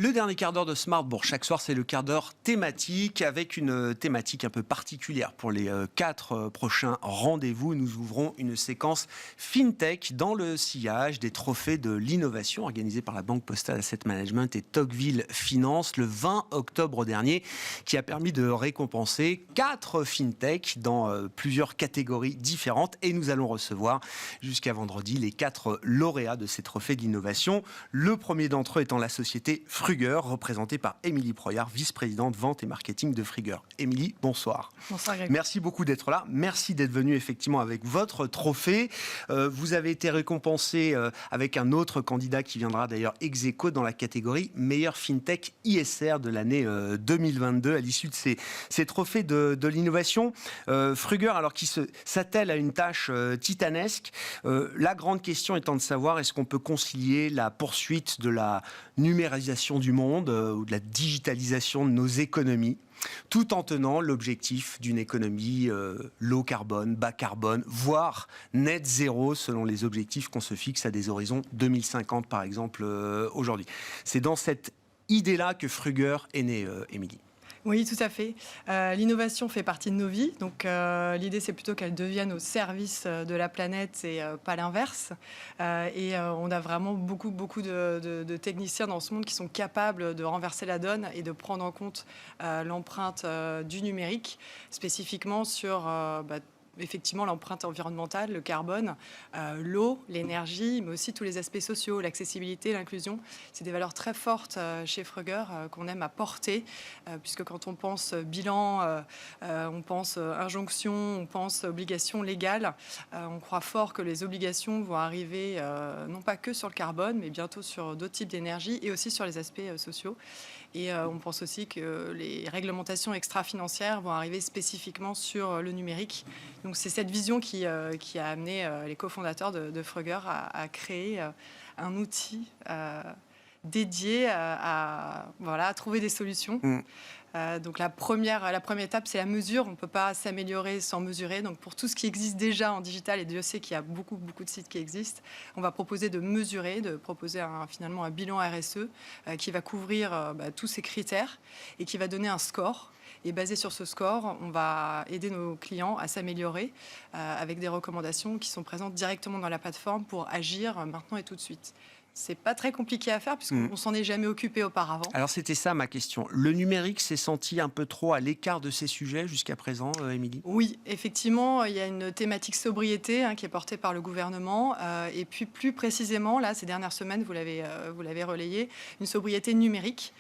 Le dernier quart d'heure de Smart Bourse, chaque soir, c'est le quart d'heure thématique, avec une thématique un peu particulière. Pour les 4 prochains rendez-vous, nous ouvrons une séquence FinTech dans le sillage des trophées de l'innovation organisés par la Banque Postale Asset Management et Tocqueville Finance le 20 octobre dernier, qui a permis de récompenser 4 FinTech dans plusieurs catégories différentes. Et nous allons recevoir jusqu'à vendredi les 4 lauréats de ces trophées de l'innovation. Le premier d'entre eux étant la société Frugger, représentée par Émilie Proyard, vice-présidente vente et marketing de Frugger. Émilie, bonsoir. Bonsoir Greg. Merci beaucoup d'être là. Merci d'être venue effectivement avec votre trophée. Vous avez été récompensé avec un autre candidat qui viendra d'ailleurs ex aequo dans la catégorie meilleur FinTech ISR de l'année 2022 à l'issue de ces trophées de l'innovation. Frugger, alors qui s'attelle à une tâche titanesque, la grande question étant de savoir est-ce qu'on peut concilier la poursuite de la numérisation du monde ou de la digitalisation de nos économies, tout en tenant l'objectif d'une économie low carbone, bas carbone, voire net zéro selon les objectifs qu'on se fixe à des horizons 2050 par exemple aujourd'hui. C'est dans cette idée-là que Frugger est né, Émilie. Oui, tout à fait. L'innovation fait partie de nos vies. Donc, l'idée, c'est plutôt qu'elle devienne au service de la planète et pas l'inverse. On a vraiment beaucoup de techniciens dans ce monde qui sont capables de renverser la donne et de prendre en compte l'empreinte du numérique, spécifiquement sur effectivement l'empreinte environnementale, le carbone, l'eau, l'énergie, mais aussi tous les aspects sociaux, l'accessibilité, l'inclusion. C'est des valeurs très fortes chez Frugger qu'on aime à porter, puisque quand on pense bilan, on pense injonction, on pense obligation légale. On croit fort que les obligations vont arriver non pas que sur le carbone, mais bientôt sur d'autres types d'énergie et aussi sur les aspects sociaux. Et on pense aussi que les réglementations extra-financières vont arriver spécifiquement sur le numérique. Donc c'est cette vision qui a amené les cofondateurs de Frugger à créer un outil dédié à trouver des solutions. Donc la première étape, c'est la mesure. On ne peut pas s'améliorer sans mesurer. Donc pour tout ce qui existe déjà en digital, et Dieu sait qu'il y a beaucoup de sites qui existent, on va proposer de mesurer, de proposer finalement un bilan RSE qui va couvrir tous ces critères et qui va donner un score. Et basé sur ce score, on va aider nos clients à s'améliorer avec des recommandations qui sont présentes directement dans la plateforme pour agir maintenant et tout de suite. C'est pas très compliqué à faire puisqu'on s'en est jamais occupé auparavant. Alors c'était ça ma question. Le numérique s'est senti un peu trop à l'écart de ces sujets jusqu'à présent, Émilie ? Oui, effectivement, il y a une thématique sobriété qui est portée par le gouvernement. Et puis plus précisément, là, ces dernières semaines, vous l'avez relayé, une sobriété numérique.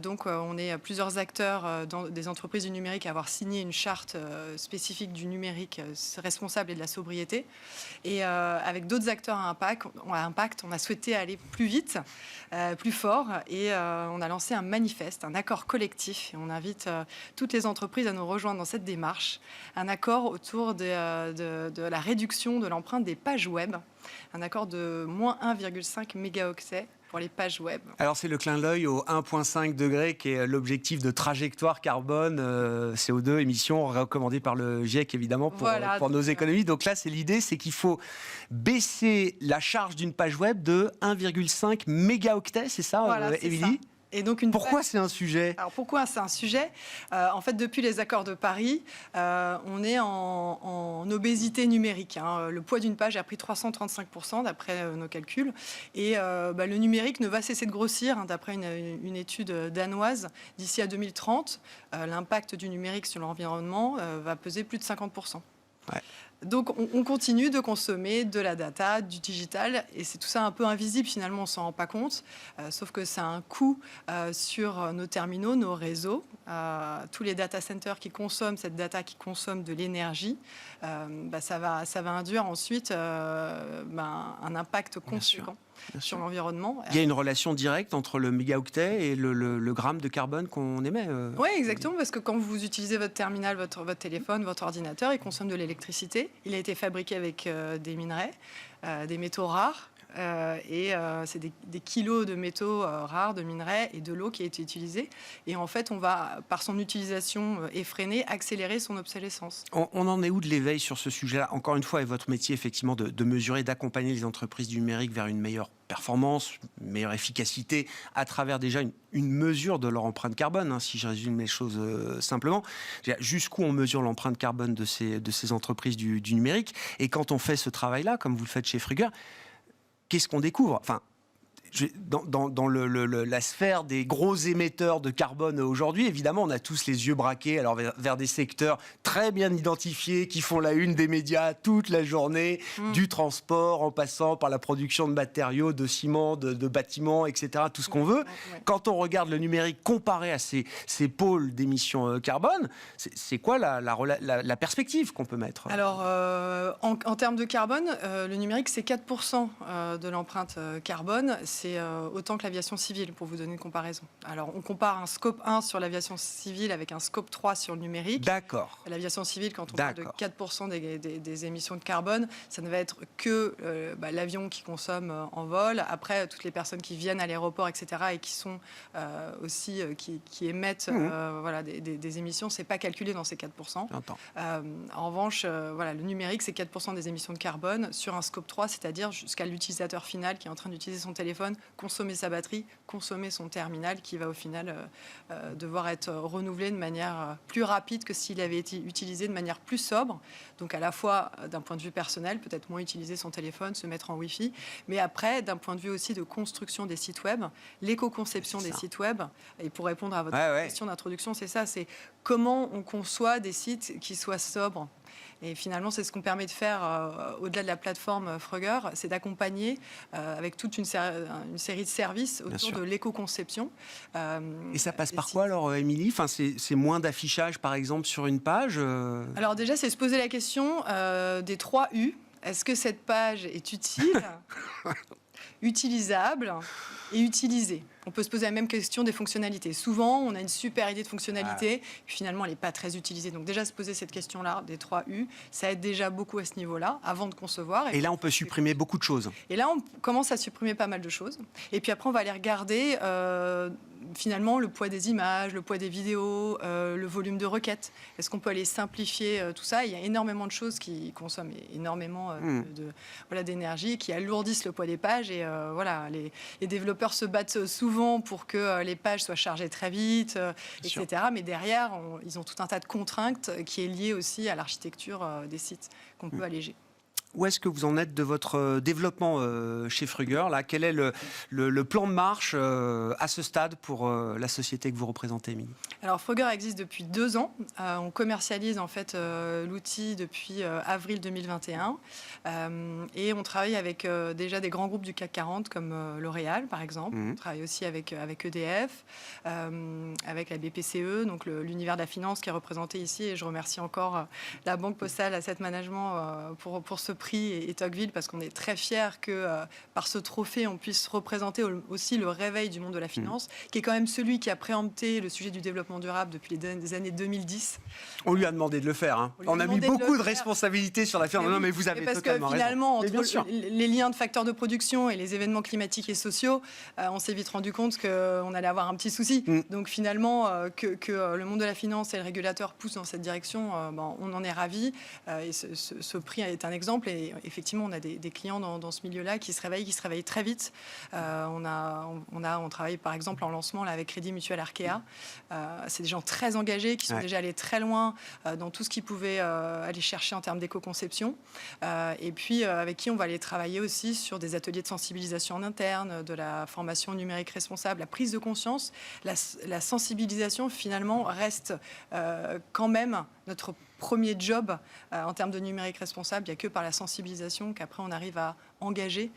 Donc on est plusieurs acteurs des entreprises du numérique à avoir signé une charte spécifique du numérique responsable et de la sobriété. Et avec d'autres acteurs à impact, on a souhaité aller plus vite, plus fort, et on a lancé un manifeste, un accord collectif. Et on invite toutes les entreprises à nous rejoindre dans cette démarche. Un accord autour de la réduction de l'empreinte des pages web. Un accord de moins 1,5 mégaoctets pour les pages web. Alors c'est le clin d'œil au 1,5 degré qui est l'objectif de trajectoire carbone, CO2, émissions recommandé par le GIEC évidemment pour nos économies. Donc là c'est l'idée, c'est qu'il faut baisser la charge d'une page web de 1,5 mégaoctets, c'est ça, Émilie ? Et donc pourquoi c'est un sujet ? Alors pourquoi c'est un sujet ? En fait, depuis les accords de Paris, on est en obésité numérique. Le poids d'une page a pris 335% d'après nos calculs. Et le numérique ne va cesser de grossir. D'après une étude danoise, d'ici à 2030, l'impact du numérique sur l'environnement va peser plus de 50%. Ouais. Donc, on continue de consommer de la data, du digital, et c'est tout ça un peu invisible, finalement, on ne s'en rend pas compte, sauf que ça a un coût sur nos terminaux, nos réseaux, tous les data centers qui consomment cette data, qui consomment de l'énergie, ça va induire ensuite un impact conséquent sur l'environnement. Il y a une relation directe entre le mégaoctet et le gramme de carbone qu'on émet. Oui, exactement, parce que quand vous utilisez votre terminal, votre téléphone, votre ordinateur, il consomme de l'électricité. Il a été fabriqué avec des minerais, des métaux rares. c'est des kilos de métaux rares, de minerais et de l'eau qui a été utilisée. Et en fait, on va, par son utilisation effrénée, accélérer son obsolescence. On en est où de l'éveil sur ce sujet-là? Encore une fois, et votre métier, effectivement, de mesurer, d'accompagner les entreprises du numérique vers une meilleure performance, une meilleure efficacité, à travers déjà une mesure de leur empreinte carbone, si je résume les choses simplement. Jusqu'où on mesure l'empreinte carbone de ces entreprises du numérique? Et quand on fait ce travail-là, comme vous le faites chez Frugger, qu'est-ce qu'on découvre? Dans la sphère des gros émetteurs de carbone aujourd'hui, évidemment, on a tous les yeux braqués alors vers des secteurs très bien identifiés qui font la une des médias toute la journée, du transport en passant par la production de matériaux, de ciment, de bâtiments, etc., tout ce qu'on veut. Quand on regarde le numérique comparé à ces pôles d'émissions carbone, c'est quoi la perspective qu'on peut mettre? Alors, en termes de carbone, le numérique, c'est 4% de l'empreinte carbone. C'est autant que l'aviation civile, pour vous donner une comparaison. Alors, on compare un scope 1 sur l'aviation civile avec un scope 3 sur le numérique. D'accord. L'aviation civile, quand on parle de 4% des émissions de carbone, ça ne va être que l'avion qui consomme en vol. Après, toutes les personnes qui viennent à l'aéroport, etc., et qui sont aussi qui émettent des émissions, c'est pas calculé dans ces 4%. J'entends. En revanche, le numérique, c'est 4% des émissions de carbone sur un scope 3, c'est-à-dire jusqu'à l'utilisateur final qui est en train d'utiliser son téléphone, consommer sa batterie, consommer son terminal, qui va au final devoir être renouvelé de manière plus rapide que s'il avait été utilisé de manière plus sobre. Donc à la fois d'un point de vue personnel, peut-être moins utiliser son téléphone, se mettre en Wi-Fi, mais après, d'un point de vue aussi de construction des sites web, l'éco-conception des sites web, et pour répondre à votre question d'introduction, c'est ça, c'est comment on conçoit des sites qui soient sobres. Et finalement, c'est ce qu'on permet de faire au-delà de la plateforme Frugger, c'est d'accompagner avec toute une série de services autour de l'éco-conception. Et ça passe par quoi alors, Émilie? C'est moins d'affichage, par exemple, sur une page Alors déjà, c'est se poser la question des 3 U. Est-ce que cette page est utile, utilisable et utilisée? On peut se poser la même question des fonctionnalités. Souvent, on a une super idée de fonctionnalité, puis finalement, elle n'est pas très utilisée. Donc déjà, se poser cette question-là, des 3 U, ça aide déjà beaucoup à ce niveau-là, avant de concevoir. Et là, on peut supprimer beaucoup de choses. Et là, on commence à supprimer pas mal de choses. Et puis après, on va aller regarder finalement le poids des images, le poids des vidéos, le volume de requêtes. Est-ce qu'on peut aller simplifier tout ça? Il y a énormément de choses qui consomment énormément d'énergie, qui alourdissent le poids des pages. Et les développeurs se battent souvent pour que les pages soient chargées très vite, etc. Mais derrière, ils ont tout un tas de contraintes qui est lié aussi à l'architecture des sites qu'on peut alléger. Où est-ce que vous en êtes de votre développement chez Frugger là? Quel est le plan de marche à ce stade pour la société que vous représentez, Émilie? Alors Frugger existe depuis 2 ans. On commercialise en fait l'outil depuis avril 2021 et on travaille avec déjà des grands groupes du CAC 40 comme L'Oréal par exemple. On travaille aussi avec EDF, avec la BPCE, donc l'univers de la finance qui est représenté ici. Et je remercie encore la Banque Postale Asset Management pour ce prix et Tocqueville parce qu'on est très fiers que par ce trophée on puisse représenter aussi le réveil du monde de la finance qui est quand même celui qui a préempté le sujet du développement durable depuis les années 2010. On lui a demandé de le faire. On a mis beaucoup de responsabilités sur la firme. Non, mais vous avez totalement raison. Parce que finalement, entre les liens de facteurs de production et les événements climatiques et sociaux, on s'est vite rendu compte qu'on allait avoir un petit souci. Donc finalement, que le monde de la finance et le régulateur poussent dans cette direction, on en est ravis. Et ce prix est un exemple. Et effectivement, on a des clients dans ce milieu-là qui se réveillent très vite. On travaille par exemple en lancement là, avec Crédit Mutuel Arkea. C'est des gens très engagés qui sont déjà allés très loin dans tout ce qu'ils pouvaient aller chercher en termes d'éco-conception. Et puis avec qui on va aller travailler aussi sur des ateliers de sensibilisation en interne, de la formation numérique responsable, la prise de conscience. La sensibilisation finalement reste quand même notre premier job en termes de numérique responsable. Il n'y a que par la sensibilisation qu'après on arrive à engager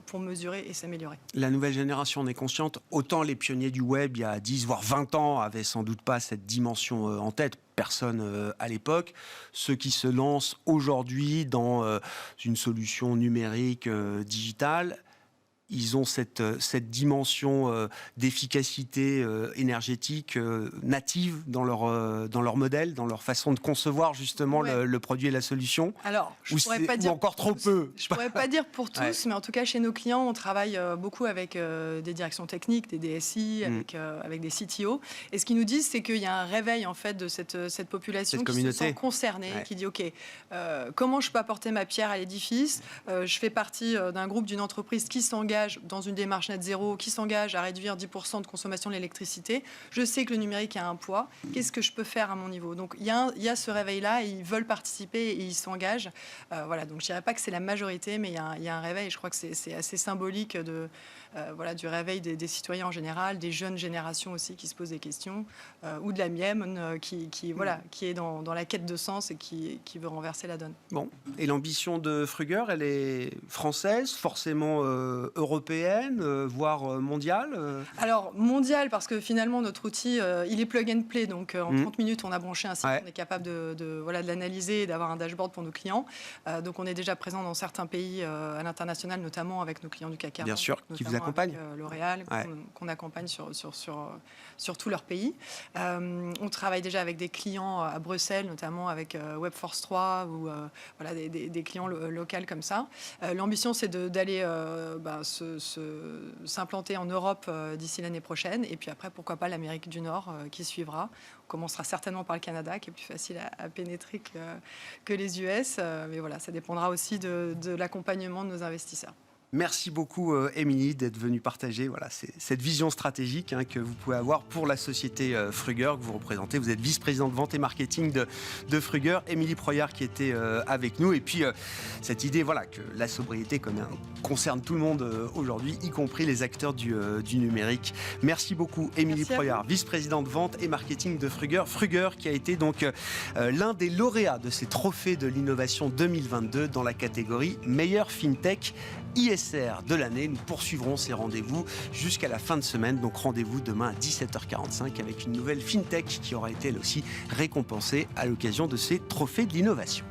pour mesurer et s'améliorer. La nouvelle génération en est consciente. Autant les pionniers du web, il y a 10 voire 20 ans, avaient sans doute pas cette dimension en tête. Personne à l'époque. Ceux qui se lancent aujourd'hui dans une solution numérique digitale ils ont cette dimension d'efficacité énergétique native dans leur modèle, dans leur façon de concevoir justement le produit et la solution. Alors, ou encore trop peu. Je pourrais pas dire pour tous, mais en tout cas chez nos clients, on travaille beaucoup avec des directions techniques, des DSI, avec des CTO. Et ce qu'ils nous disent, c'est qu'il y a un réveil en fait de cette population qui se sent concernée, qui dit OK, comment je peux apporter ma pierre à l'édifice. Je fais partie d'un groupe, d'une entreprise qui s'engage dans une démarche net zéro, qui s'engage à réduire 10% de consommation de l'électricité. Je sais que le numérique a un poids. Qu'est-ce que je peux faire à mon niveau? Donc il y a ce réveil-là, et ils veulent participer et ils s'engagent. Voilà, donc je dirais pas que c'est la majorité, mais il y a un réveil. Je crois que c'est assez symbolique du réveil des citoyens en général, des jeunes générations aussi qui se posent des questions, ou de la mienne qui est dans la quête de sens et qui veut renverser la donne. Bon, et l'ambition de Frugger, elle est française, forcément européenne, voire mondiale Alors, mondiale, parce que finalement, notre outil, il est plug and play. Donc, en 30 minutes, on a branché un site, on est capable de l'analyser et d'avoir un dashboard pour nos clients. Donc, on est déjà présent dans certains pays à l'international, notamment avec nos clients du CAC 40. Bien sûr, qui vous accompagnent. L'Oréal, qu'on accompagne sur tout leur pays. On travaille déjà avec des clients à Bruxelles, notamment avec Webforce 3 ou des clients locaux comme ça. L'ambition, c'est d'aller s'implanter en Europe d'ici l'année prochaine. Et puis après, pourquoi pas l'Amérique du Nord qui suivra. On commencera certainement par le Canada, qui est plus facile à pénétrer que les US. Mais voilà, ça dépendra aussi de l'accompagnement de nos investisseurs. Merci beaucoup, Émilie, d'être venue partager cette vision stratégique que vous pouvez avoir pour la société Frugger que vous représentez. Vous êtes vice-présidente vente et marketing de Frugger. Émilie Proyard qui était avec nous. Et puis, cette idée que la sobriété concerne tout le monde aujourd'hui, y compris les acteurs du numérique. Merci beaucoup, Émilie Proyard, vice-présidente vente et marketing de Frugger. Frugger qui a été donc l'un des lauréats de ces trophées de l'innovation 2022 dans la catégorie meilleure FinTech ISR de l'année. Nous poursuivrons ces rendez-vous jusqu'à la fin de semaine. Donc rendez-vous demain à 17h45 avec une nouvelle FinTech qui aura été elle aussi récompensée à l'occasion de ces trophées de l'innovation.